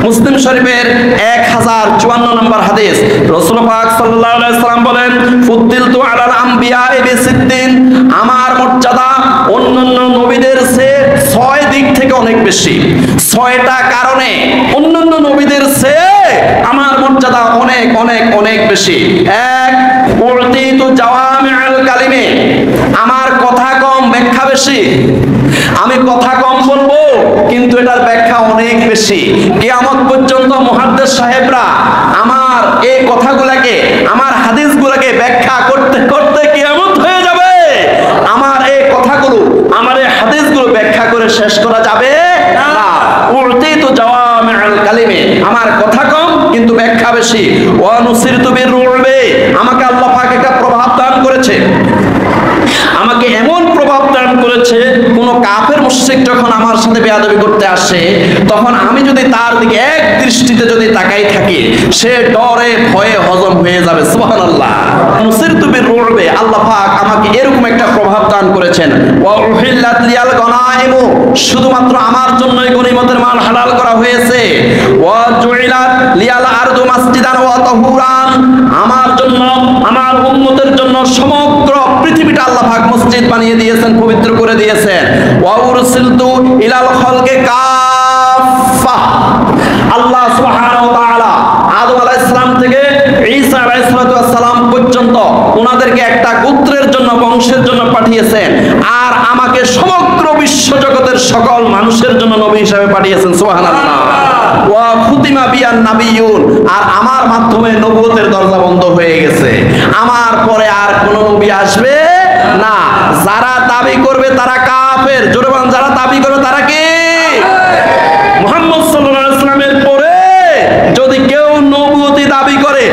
মুসলিম শরীফের 1054 নম্বর হাদিস, রাসূল পাক সাল্লাল্লাহু আলাইহি সাল্লাম বলেন, ফুদ্দিলতু আলাল আমবিয়া বিসিদ্দিন, আমার মর্যাদা অন্যান্য নবীদের চেয়ে 6 দিক থেকে অনেক বেশি। 6টা কারণে অন্যান্য নবীদের চেয়ে আমার মর্যাদা অনেক অনেক অনেক বেশি। এক, উতিতু জাওয়ামিউল কালিমে, আমার কথা কম ব্যাখ্যা বেশি। আমি কথা কম বলবো কিন্তু এটার ব্যাখ্যা অনেক বেশি। কিয়ামত পর্যন্ত মুহাদ্দিস সাহেবরা আমার এই কথাগুলোকে, আমার হাদিসগুলোকে ব্যাখ্যা করতে করতে কিয়ামত হয়ে যাবে। আমার এই কথাগুলো, আমার এই হাদিসগুলো ব্যাখ্যা করে শেষ করা যাবে না। উতিতু জাওয়ামিউল কালিমে, আমার কথা কম কিন্তু ব্যাখ্যা বেশি। ওয়া নুসিরতু বিররুবে, আমাকে আল্লাহ পাক একটা প্রভাব দান করেছে। আমাকে এমন প্রভাব দান করেছে, কোন কাফের মুশরিক যখন আমার সাথে বেয়াদবি করতে আসে, তখন আমি যদি তার দিকে এক দৃষ্টিতে যদি তাকাই থাকি, সে ডরে ভয়ে হজম হয়ে যাবে। সুবহানাল্লাহ। নুসিরতু বিররুবে, আল্লাহ পাক আমাকে এরকম একটা প্রভাব দান করেছেন। ওয়া উহিল্লাত লিয়াল গনাইমু, শুধুমাত্র আমার জন্যই গনিমতের মাল হালাল করা হয়েছে। ওয়া জুইলাত লিয়াল আরদু মাসজিদান ওয়া তাহুরান, আমার জন্য, আমার উম্মতের জন্য সমগ্র পৃথিবীটা আল্লাহ পাক মসজিদ বানিয়ে দিয়েছেন, পবিত্র করে দিয়েছেন। ওয়া উরসিলতু ইলাল খালকি কাফা, আল্লাহ সুবহানাহু ওয়া তাআলা আদম আলাইহিস সালাম থেকে ঈসা আলাইহিস সালাম পর্যন্ত ওনাদেরকে একটা গোত্রের জন্য, বংশের জন্য পাঠিয়েছেন, আর আমাকে সমগ্র বিশ্ব জগতের সকল মানুষের জন্য নবী হিসেবে পাঠিয়েছেন। সুবহানাল্লাহ। ওয়া খুতিমা বিয়ান নাবিয়্যুন, আর আমার মাধ্যমে নবুয়তের দরজা বন্ধ হয়ে গেছে। আমার পরে আর কোন নবী আসবে না। যারা দাবি করবে তারা কাফের। জোরে বলেন, যারা দাবি করবে তারা কি? মুহাম্মদ সাল্লাল্লাহু আলাইহি ওয়াসাল্লামের পরে যদি কেউ নবুয়তি দাবি করে,